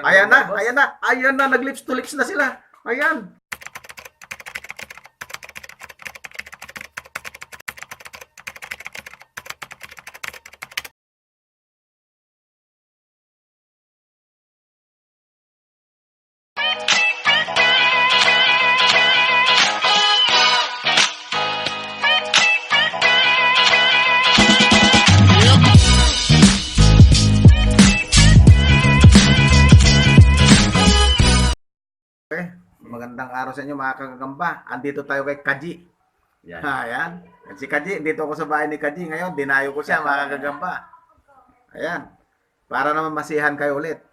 Ayan na, ayan na, ayan na, nag-lips to lips na sila. Ayan. Okay. Magandang araw sa inyo mga kagagamba. Andito tayo kay Kaji. Yan. Ayan. Si Kaji, dito ako sa bahay ni Kaji ngayon. Dinayo ko siya mga kagagamba. Ayan. Para naman masihan kayo ulit.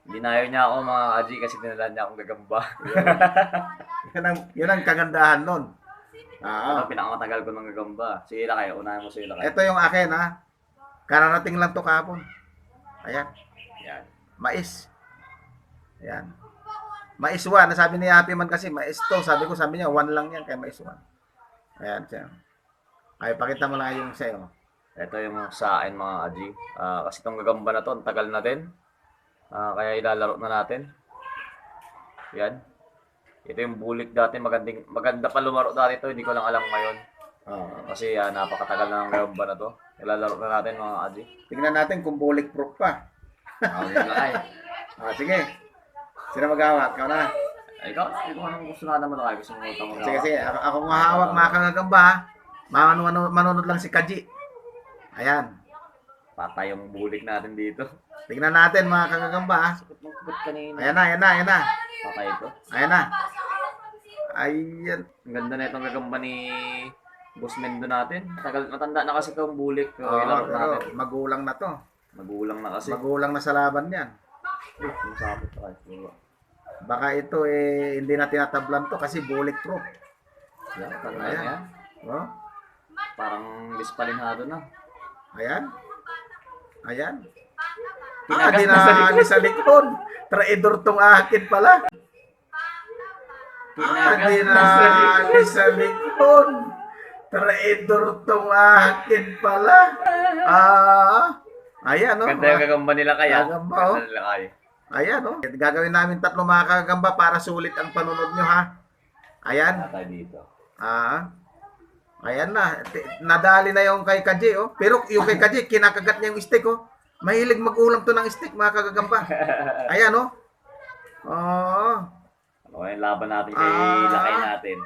Dinayo niya ako mga Aji kasi dinalan niya akong gagamba. Yun ang kagandahan nun. Ano, pinakamatagal ko ng gagamba. Sige lang kayo, unahin mo sige lang kayo. Ito yung akin ha. Kararating lang to kahapon. Ayan. Yan. Mais. Ayan. Mais 1. Nasabi ni Happy Man kasi mais to. Sabi niya 1 lang yan kaya mais 1. Ayan siya. Ay, pakita mo lang yung sa'yo. Ito yung sa akin mga Aji. Kasi itong gagamba na to, ang tagal na din. Kaya ilalaro na natin. Yan. Ito yung bulik dati. Maganda pa lumaro dati to. Hindi ko lang alam ngayon. Kasi napakatagal na ng gagamba na to. Ilalaro na natin mga Aji. Tingnan natin kung bullet proof pa. Okay na ay. Sige. Sino maghawak? Ikaw na. Ikaw, anong gusto na naman kayo? Gusto mo utang mo? Sige. Ako mahawak mga kagagamba ha. Manunod lang si Kaji. Ayan. Patay yung bulik natin dito. Tingnan natin mga kagagamba ha. Ba't kanina? Ayan na. Patay ito. Ayan na. Ayan. Ang ganda na itong gagamba ni Boss Mendo natin. Matanda na kasi itong bulik. Pero Oo, ilaro pero natin. magulang na to. Magulang na kasi. Magulang na sa laban yan. Yung sapot pa kayo. Baka ito hindi na tinatablan to kasi bullet proof. Yan, parang Ayan. yan. Oh, Parang dispalinhado na. ayan. Tinagas Di na sa likod. sa likod. Traidor tong akin pala. Tinagas Di na sa likod. sa likod. Traidor tong akin pala. Ayan oh. Ganda yung gagamba nila kaya. Gagamba, oh. Ganda nila kaya. Ayan oh. Gagawin namin 3 mga kagamba para sulit ang panunod nyo ha. Ayan. Patay dito. Ayan na. Nadali na yung kay Kaji oh. Pero yung kay Kaji kinakagat niya yung stick oh. Mahilig mag-ulam to ng stick mga kagagamba. Ayan oh. Ano yung laban natin kay lakay natin.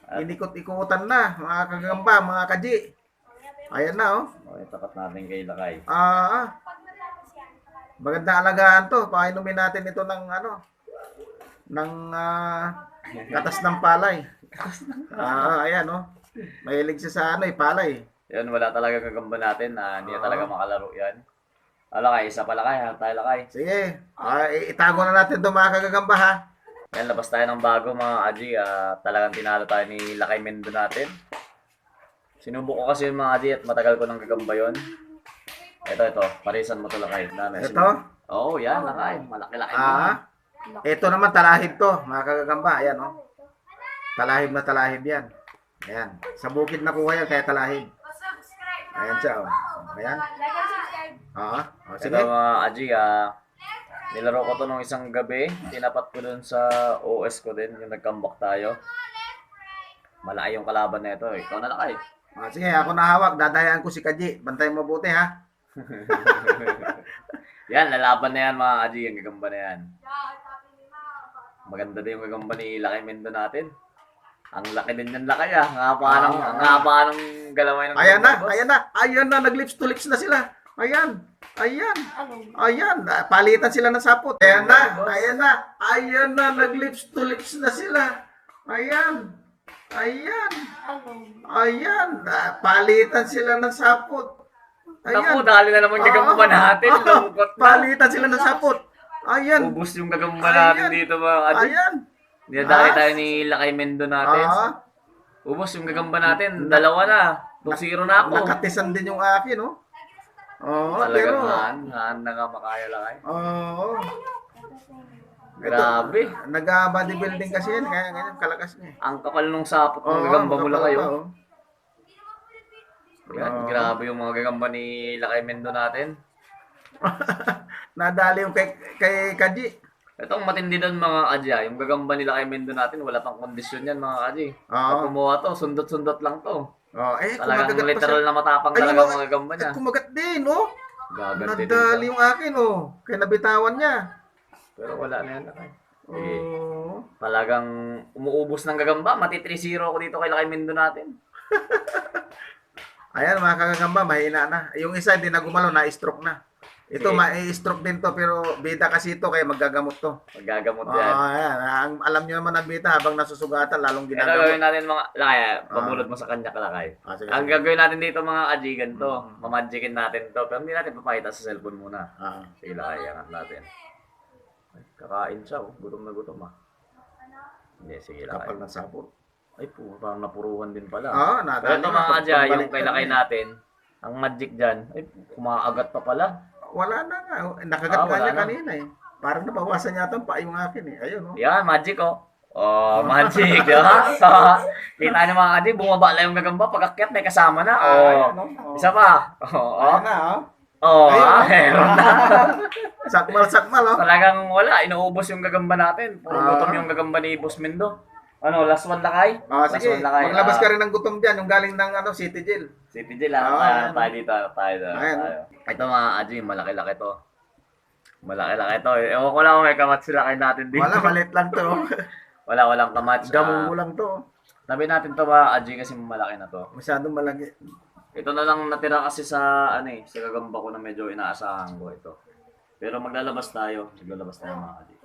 At Inikot-ikutan na mga kagagamba, mga Kaji. Ayan na oh. okay, tapat natin kay lakay. Maganda alagaan to. Painumin natin ito ng ng katas ng palay. Ayan oh. Mahilig siya sa palay. Yan, wala talaga gagamba natin. Hindi na talaga makalaro yan. Lakay, isa pa lakay ha. Tayo lakay. Sige. Itago na natin ito mga kagagamba ha. Yan, labas tayo ng bago mga Aji. Talagang tinalo tayo ni Lakay Mendo natin. Sinubok ko kasi yung mga Aji at matagal ko nang gagamba yun. Ito. Parisan mo to Lakay. Ito? Oo, yan Lakay. Malaki-laki mo. Ito naman talahib to mga kagagamba. Ayan oh. Talahib na talahib yan. Ayan. Sa bukid nakuha yan kaya talahib. Ayan siya oh. Ayan. Sige. Ito mga Aji, nilaro ko to nung isang gabi. Tinapat ko dun sa OS ko din. Yung nag-comeback tayo. Malaki yung kalaban na ito. Ikaw na Lakay. Sige, ako na hawak. Dadayaan ko si Kaji. Bantayan mo mabuti ha. Yan, lalaban na yan mga Aji. Yung gagamba na yan. Maganda din yung gagamba ni Lakay Mendo natin. Ang laki din yan Lakay Ang haba ng galaway ng Ayan gagamba, boss. Ayan na. Nag-lips to lips na sila. Ayan. Palitan sila ng sapot. Ayan na. Nag-lips to lips na sila. Ayan. Palitan sila ng sapot. Naku, dali na naman gagamba natin. Lungkot na. Palitan sila ng sapot. Ayan. Ubus yung gagamba natin dito mga Aji. Ayan. Dinadali tayo ni Lakay Mendo natin. Ubus yung gagamba natin. Dalawa na. 2-0 na ako. Nakatisan din yung akin, oh. Talagang haan na nga makaya Lakay. Grabe. Nag-bodybuilding kasi yan, kaya ganyan kalakas niya. Ang kapal nung sapot ng gagamba mo Lakay. Grabe yung mga gagamba ni Lakay Mendo natin. Nadali yung kay Kaji. Itong matindi doon mga Kaji, yung gagamba nila kay Mendo natin, wala pang kondisyon yan mga Kaji. Oo. Pag kumuha to, sundot-sundot lang to. kumagagat Talagang pa literal siya. na matapang Ay, talaga yung mga gagamba niya. Kumagat din, oh. Gagante din Nadali siya. yung akin, oh. Kaya nabitawan niya. Pero wala na yan lakay. Oh. Talagang umuubos ng gagamba. Mati 3-0 ako dito kay Lakay Mendo natin. Ayan, mga kagagamba, mahina na. Yung isa, hindi na gumalaw, na-stroke na. Ito, Sige. ma-stroke din to, pero bida kasi ito, kaya maggagamot to. Magagamot yan. Ayan. Alam niyo naman ang bida, habang nasusugatan, lalong Ito ginagamot. gagawin natin mga Lakay, pabulot mo sa kanya kalakay. Sige, Ang sige. gagawin natin dito mga ajigan to, mamagicin natin to, pero hindi natin papakita sa cellphone muna. Sige Lakay, angat natin. Ay, kakain siya, gutom na gutom Hindi, sige Lakay. Kapal ng sapot. Ay po, parang napuruhan din pala. Nadali Pero ito na, mga adya, pagbalik yung kay ka Lakay na. natin, ang magic dyan, ay kumaagat pa pala. Wala na nga. Nakagat Ah, ka wala niya na. kanina eh. Parang nabawasan yata ang paa yung akin eh. Ayun, oh. Yan, magic Oh, magic, di ba? Kita niyo mga adya, bumaba lang yung gagamba, pag-akyat may kasama na. Ayan, oh. Isa pa. Ayan na, oh. Ayun, Meron na. Sakmal, oh. Talagang wala, inuubos yung gagamba natin. Puro gutom yung gagamba ni Boss Mendo. Ano, last one lakay? Last Sige, one lakay. maglabas ka rin ng gutom dyan, yung galing ng City Jail. City Jail, tayo dito, tayo. Ito mga Adji, malaki-laki to. Malaki-laki to. Ewan ko lang kung may kamat sila kay natin dito. Wala, maliit lang to. Walang kamat. Damo mo lang to. Sabi natin to mga Adji kasi malaki na to. Masyadong malaki. Ito na lang natira kasi sa sa gagamba ko na medyo inaasahan ko ito. Pero maglalabas tayo mga Adji.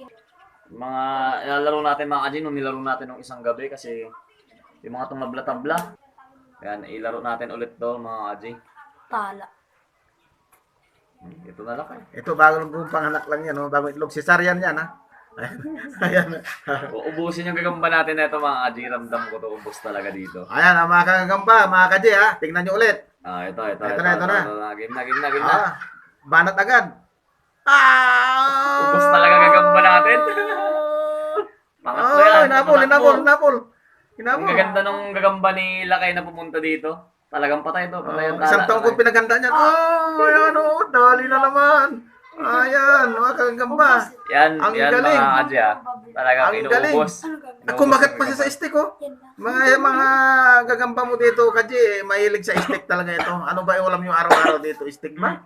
Mga nilalaro natin mga Adji nung nilaro natin nung isang gabi kasi yung mga tumabla-tabla. Ayan, ilaro natin ulit to mga Adji. Pala. Ito na lakay. Ito, bagong panganak lang yan, oh. Bagong itlog. Cesarean yan, ha. Ayan. Ubusin yung gagamba natin na ito mga Adji. Ramdam ko to, ubos talaga dito. Ayan, mga kagagamba, mga kaji, ha. Tingnan nyo ulit. Ito Ito na. Game na. Banat agad. Ubos talaga gagamba natin. Pangatlo yan. Hinapol. Ang gaganda nung gagamba ni Lakay na pumunta dito. Talagang patay to. Patay ang tala. Isang taon ko pinaganda niyan. Ayan, oh. Dali na naman. Ayan, mga kagagamba. Yan Ang galing. mga Adji Talagang Ang galing. inuubos. Kumagat pa siya sa stick, oh. Mga gagamba mo dito, kaji, mahilig sa stick talaga ito. Ano ba ulam yung araw-araw dito? Stick ba?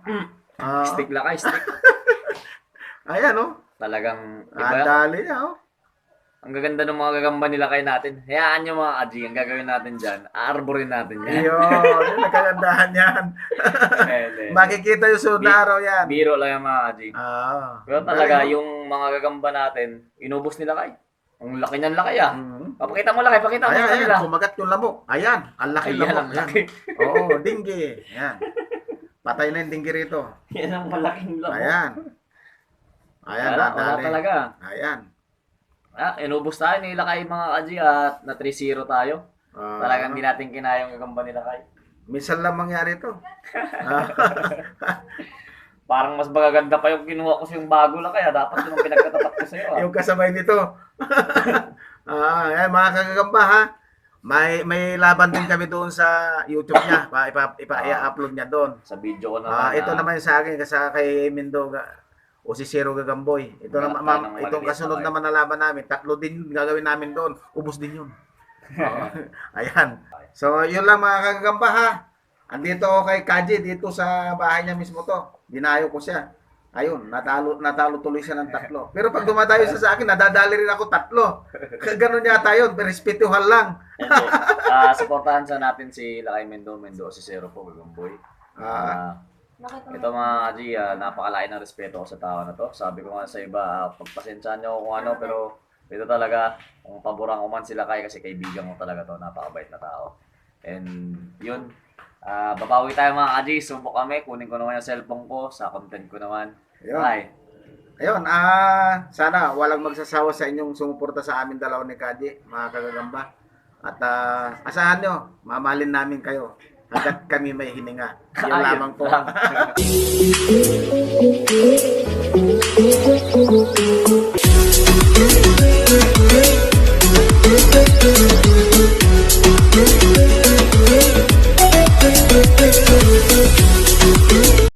Stick Lakay, stick. Ayan, oh. Talagang iba. Dali na, oh. Ang gaganda ng mga gagamba nila kay natin. Hayaan nyo mga Adji, ang gagawin natin dyan, aarborin natin yan. Yun, nagkagandahan yan. Makikita yung sunod na araw yan. Biro lang yung mga Adji. Pero talaga, Galing, oh. yung mga gagamba natin, inubos nila kay. Ang laki niyan lakay Mhm. Papakita mo lakay, pakita mo Ayan, sa kanila. kumagat yung lamok. Ayan, ang laki Ayan, lamok. ang Ayan. laki. Oo, dinggi. Ayan. Patay na yung dinggi rito. Yan ang malaking labo. Ayan. Ayan, Wala nadali. talaga. Ayan. Inubos tayo nila kay mga Adji at na 3-0 tayo. Talagang hindi natin kinaya yung gagamba nila kay. Minsan lang mangyari ito. Parang mas magaganda pa yung kinuha ko sa yung bago lang kaya dapat yung pinagkatatak ko sa'yo. Yung kasabay nito. Ayan, mga kagagamba, ha. May laban din kami doon sa YouTube niya. I-upload niya doon. Sa video ko naman. Ito naman yung sa akin, kasi kay Mendoga o si Zero Gagamboy. Ito Wala naman, tayo ng itong maliliit kasunod na naman na laban namin. 3 din gagawin namin doon. Ubus din yun. Ayan. So, yun lang mga kagagamba, ha. Andito ako kay Kaji, dito sa bahay niya mismo to. Dinayo ko siya. Ayun, natalo tuloy siya ng 3. Pero pag dumadayo siya sa akin, nadadali rin ako 3. Ganun yata yun, respetuhan lang. Supportahan sa natin si Lakay Mendo si Zero po, Gagamboy. Ito mga Adji, napakalain ng respeto ko sa tao na to. Sabi ko nga sa iba, pagpasensyahan nyo kung ano, pero dito talaga, kung paborang ko man sila kasi kaibigan ko talaga to, napakabait na tao. And yun, babawi tayo mga Adji, subok kami, kunin ko naman yung cellphone ko, sa content ko naman. Ayun. Bye! Ayun, sana walang magsasawa sa inyong sumuporta sa amin dalawa ni Kaji, mga kagagamba. At asahan nyo, mamahalin namin kayo hanggat kami may hininga. Yun lamang po. Lang.